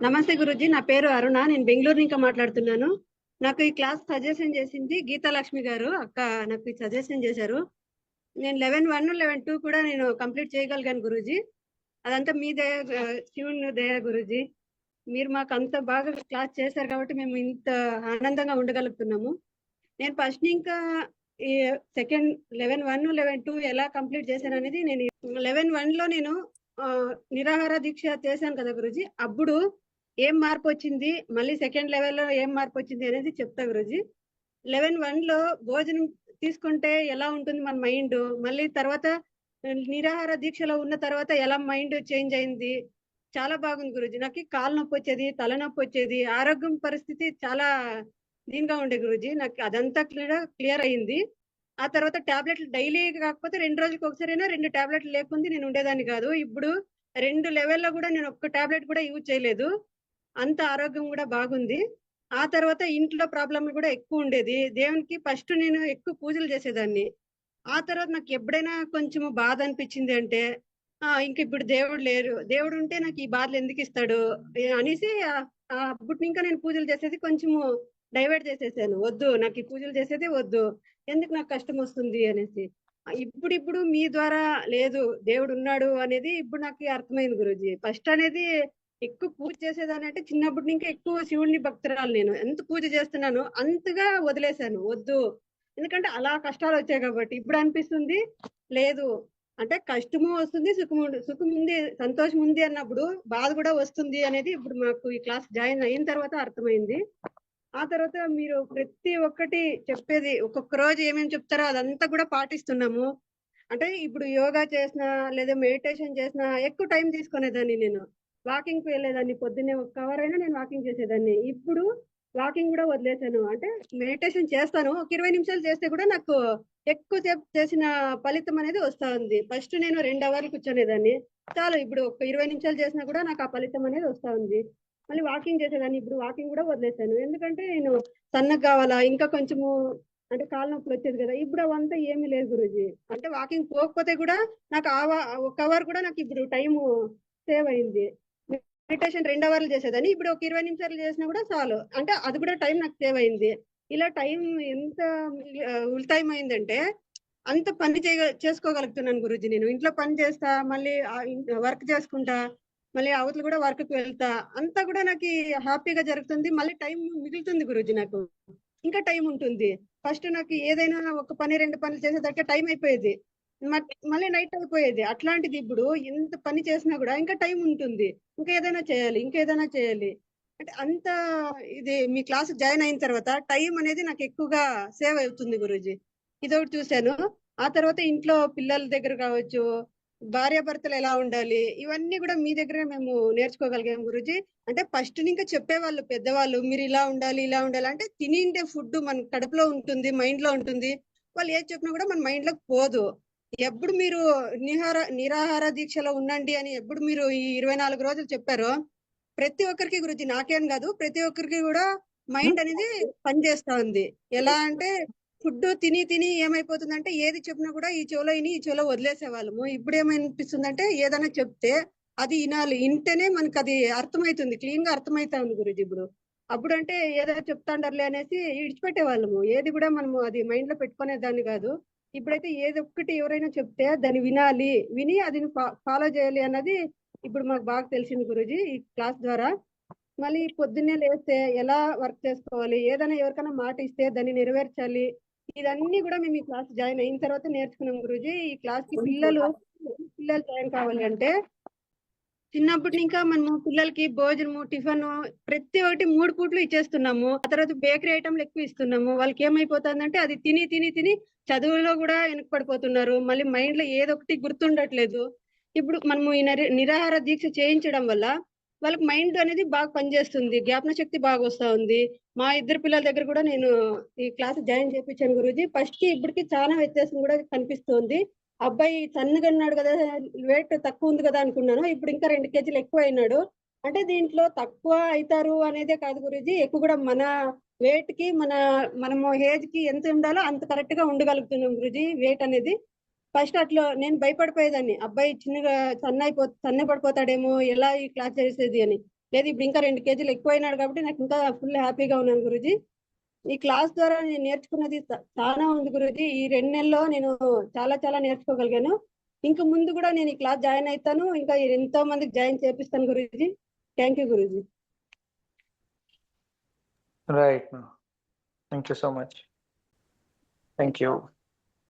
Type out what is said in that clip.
నమస్తే గురుజీ, నా పేరు అరుణ. నేను బెంగళూరు నుంచి మాట్లాడుతున్నాను. నాకు ఈ క్లాస్ సజెషన్ చేసింది గీతా లక్ష్మి గారు. అక్క నాకు ఈ సజెషన్ చేశారు. నేను 11:1, 11:2 కూడా నేను కంప్లీట్ చేయగలిగాను గురుజీ. అదంతా మీ దయ, శివుని దయ గురుజీ. మీరు మాకు అంత బాగా క్లాస్ చేశారు కాబట్టి మేము ఇంత ఆనందంగా ఉండగలుగుతున్నాము. నేను ఫస్ట్ ఇంకా ఈ సెకండ్ 11:1, 11:2 ఎలా కంప్లీట్ చేశాను అనేది నేను 11:1 లో నేను నిరాహార దీక్ష చేశాను కదా గురుజీ. అప్పుడు ఏం మార్పు వచ్చింది, మళ్ళీ సెకండ్ లెవెల్లో ఏం మార్పు వచ్చింది అనేది చెప్తా గురుజీ. 11:1 లో భోజనం తీసుకుంటే ఎలా ఉంటుంది మన మైండ్, మళ్ళీ తర్వాత నిరాహార దీక్షలో ఉన్న తర్వాత ఎలా మైండ్ చేంజ్ అయింది, చాలా బాగుంది గురుజీ. నాకు కాలు నొప్పి వచ్చేది, తలనొప్పి వచ్చేది, ఆరోగ్యం పరిస్థితి చాలా దీనిగా ఉండే గురుజీ. నాకు అదంతా క్లియర్ అయింది. ఆ తర్వాత టాబ్లెట్లు డైలీ కాకపోతే 2 రోజులకు ఒకసారైనా 2 టాబ్లెట్లు లేకుంది నేను ఉండేదాన్ని కాదు. ఇప్పుడు 2 లెవెల్లో కూడా నేను ఒక్క టాబ్లెట్ కూడా యూజ్ చేయలేదు. అంత ఆరోగ్యం కూడా బాగుంది. ఆ తర్వాత ఇంట్లో ప్రాబ్లంలు కూడా ఎక్కువ ఉండేది. దేవునికి ఫస్ట్ నేను ఎక్కువ పూజలు చేసేదాన్ని. ఆ తర్వాత నాకు ఎప్పుడైనా కొంచెం బాధ అనిపించింది అంటే ఇంక ఇప్పుడు దేవుడు లేరు, దేవుడు ఉంటే నాకు ఈ బాధలు ఎందుకు ఇస్తాడు అనేసి అప్పటి ఇంకా నేను పూజలు చేసేది కొంచెము డైవర్ట్ చేసేసాను. వద్దు, నాకు ఈ పూజలు చేసేది వద్దు, ఎందుకు నాకు కష్టం వస్తుంది అనేసి. ఇప్పుడు మీ ద్వారా లేదు, దేవుడు ఉన్నాడు అనేది ఇప్పుడు నాకు అర్థమైంది గురూజీ. ఫస్ట్ అనేది ఎక్కువ పూజ చేసేదాన్ని అంటే చిన్నప్పటి నుంచి ఎక్కువ శివుడిని భక్తురాలు. నేను ఎంత పూజ చేస్తున్నానో అంతగా వదిలేశాను, వద్దు, ఎందుకంటే అలా కష్టాలు వచ్చాయి కాబట్టి. ఇప్పుడు అనిపిస్తుంది లేదు, అంటే కష్టము వస్తుంది, సుఖం ఉంది, సంతోషం ఉంది అన్నప్పుడు బాధ కూడా వస్తుంది అనేది ఇప్పుడు మాకు ఈ క్లాస్ జాయిన్ అయిన తర్వాత అర్థమైంది. ఆ తర్వాత మీరు ప్రతి ఒక్కటి చెప్పేది ఒక్కొక్క రోజు ఏమేమి చెప్తారో అదంతా కూడా పాటిస్తున్నాము. అంటే ఇప్పుడు యోగా చేసినా లేదా మెడిటేషన్ చేసినా ఎక్కువ టైం తీసుకునేదాన్ని. నేను వాకింగ్ కి వెళ్ళేదాన్ని, పొద్దున్నే 1 అవర్ అయినా నేను వాకింగ్ చేసేదాన్ని. ఇప్పుడు వాకింగ్ కూడా వదిలేశాను. అంటే మెడిటేషన్ చేస్తాను, ఒక 20 నిమిషాలు చేస్తే కూడా నాకు ఎక్కువ సేపు చేసిన ఫలితం అనేది వస్తా ఉంది. ఫస్ట్ నేను 2 అవర్లు కూర్చొనేదాన్ని, చాలు ఇప్పుడు ఒక 20 నిమిషాలు చేసినా కూడా నాకు ఆ ఫలితం అనేది వస్తా ఉంది. మళ్ళీ వాకింగ్ చేసేదాన్ని, ఇప్పుడు వాకింగ్ కూడా వదిలేశాను. ఎందుకంటే నేను సన్నగా కావాలా, ఇంకా కొంచెము అంటే కాళ్ళ నొప్పులు వచ్చేది కదా. ఇప్పుడు అవంతా ఏమీ లేదు గురుజీ. అంటే వాకింగ్ పోకపోతే కూడా నాకు 1 అవర్ కూడా నాకు ఇప్పుడు టైం సేవ్ అయింది. మెడిటేషన్ 2 అవర్లు చేసేదాన్ని, ఇప్పుడు ఒక 20 నిమిషాలు చేసినా కూడా చాలు, అంటే అది కూడా టైం నాకు సేవ్ అయింది. ఇలా టైం ఎంత ఉల్టైం అయిందంటే అంత పని చేసుకోగలుగుతున్నాను గురుజీ. నేను ఇంట్లో పని చేస్తా, మళ్ళీ వర్క్ చేసుకుంటా, మళ్ళీ అవతలు కూడా వర్క్ కి వెళ్తా, అంతా కూడా నాకు హ్యాపీగా జరుగుతుంది. మళ్ళీ టైం మిగులుతుంది గురుజీ. నాకు ఇంకా టైం ఉంటుంది. ఫస్ట్ నాకు ఏదైనా ఒక పని 2 పనులు చేసేదాకా టైం అయిపోయేది, మళ్ళీ నైట్ అయిపోయేది. అట్లాంటిది ఇప్పుడు ఎంత పని చేసినా కూడా ఇంకా టైం ఉంటుంది, ఇంకా ఏదైనా చేయాలి, ఇంకేదైనా చేయాలి. అంటే అంత ఇది మీ క్లాస్ జాయిన్ అయిన తర్వాత టైం అనేది నాకు ఎక్కువగా సేవ్ అవుతుంది గురూజీ. ఇదొకటి చూశాను. ఆ తర్వాత ఇంట్లో పిల్లల దగ్గర కావచ్చు, భార్యాభర్తలు ఎలా ఉండాలి, ఇవన్నీ కూడా మీ దగ్గరే మేము నేర్చుకోగలిగాం గురూజీ. అంటే ఫస్ట్ ఇంకా చెప్పేవాళ్ళు పెద్దవాళ్ళు, మీరు ఇలా ఉండాలి, ఇలా ఉండాలి, అంటే తినిండే ఫుడ్ మన కడుపులో ఉంటుంది, మైండ్ లో ఉంటుంది. వాళ్ళు ఏది చెప్పినా కూడా మన మైండ్ లోకి పోదు. ఎప్పుడు మీరు నిరాహార దీక్షలో ఉండండి అని ఎప్పుడు మీరు ఈ 24 రోజులు చెప్పారో ప్రతి ఒక్కరికి గురించి, నాకేం కాదు ప్రతి ఒక్కరికి కూడా మైండ్ అనేది పనిచేస్తా ఉంది. ఎలా అంటే ఫుడ్ తిని తిని ఏమైపోతుందంటే ఏది చెప్పినా కూడా ఈ చెవులో విని ఈ చెవులో వదిలేసే వాళ్ళము. ఇప్పుడు ఏమనిపిస్తుందంటే ఏదైనా చెప్తే అది వినాలి, వింటేనే మనకు అది అర్థమవుతుంది, క్లీన్ గా అర్థమైతా ఉంది గురించి. ఇప్పుడు అప్పుడు అంటే ఏదో చెప్తాండారులే అనేసి విడిచిపెట్టే వాళ్ళము, ఏది కూడా మనము అది మైండ్ లో పెట్టుకునే దాన్ని కాదు. ఇప్పుడైతే ఏది ఒక్కటి ఎవరైనా చెప్తే దాన్ని వినాలి, విని అది ఫాలో చేయాలి అన్నది ఇప్పుడు మాకు బాగా తెలిసింది గురూజీ ఈ క్లాస్ ద్వారా. మళ్ళీ పొద్దున్నే లేస్తే ఎలా వర్క్ చేసుకోవాలి, ఏదైనా ఎవరికైనా మాట ఇస్తే దాన్ని నెరవేర్చాలి, ఇదన్నీ కూడా మేము ఈ క్లాస్ జాయిన్ అయిన తర్వాత నేర్చుకున్నాం గురూజీ. ఈ క్లాస్ కి పిల్లలు జాయిన్ కావాలి అంటే చిన్నప్పటి ఇంకా మనము పిల్లలకి భోజనము, టిఫిన్ ప్రతి ఒక్కటి 3 పూట్లు ఇచ్చేస్తున్నాము. ఆ తర్వాత బేకరీ ఐటమ్లు ఎక్కువ ఇస్తున్నాము. వాళ్ళకి ఏమైపోతుందంటే అది తిని తిని తిని చదువులో కూడా వెనక పడిపోతున్నారు. మళ్ళీ మైండ్ లో ఏదొకటి గుర్తుండట్లేదు. ఇప్పుడు మనము ఈ నిరాహార దీక్ష చేయించడం వల్ల వాళ్ళకి మైండ్ అనేది బాగా పనిచేస్తుంది, జ్ఞాపన శక్తి బాగా వస్తా ఉంది. మా 2 పిల్లల దగ్గర కూడా నేను ఈ క్లాస్ జాయిన్ చేయించాను గురూజీ. ఫస్ట్ కి ఇప్పటికి చాలా వ్యత్యాసం కూడా కనిపిస్తుంది. అబ్బాయి సన్నగా ఉన్నాడు కదా, వెయిట్ తక్కువ ఉంది కదా అనుకున్నాను, ఇప్పుడు ఇంకా 2 కేజీలు ఎక్కువ అయినాడు. అంటే దీంట్లో తక్కువ అవుతారు అనేదే కాదు గురూజీ, ఎక్కువ కూడా మన వెయిట్ కి మనము ఏజ్ కి ఎంత ఉండాలో అంత కరెక్ట్ గా ఉండగలుగుతున్నాం గురూజీ. వెయిట్ అనేది ఫస్ట్ అట్లా నేను భయపడిపోయేదాన్ని, అబ్బాయి చిన్నగా సన్న పడిపోతాడేమో, ఎలా ఈ క్లాస్ చేసేది అని. లేదు ఇప్పుడు ఇంకా 2 కేజీలు ఎక్కువైనాడు కాబట్టి నాకు ఇంకా ఫుల్ హ్యాపీగా ఉన్నాను గురూజీ. ఈ క్లాస్ ద్వారా నేను నేర్చుకున్నది చాలా ఉంది గురూజీ. ఈ 2 నెలల్లో నేను చాలా చాలా నేర్చుకోగలిగాను. ఇంకా ముందు కూడా నేను ఈ క్లాస్ జాయిన్ అవుతాను, ఇంకా ఎంతో మందికి జాయిన్ చేపిస్తాను Guruji. Thank you Guruji. Right. Thank you so much. Thank you.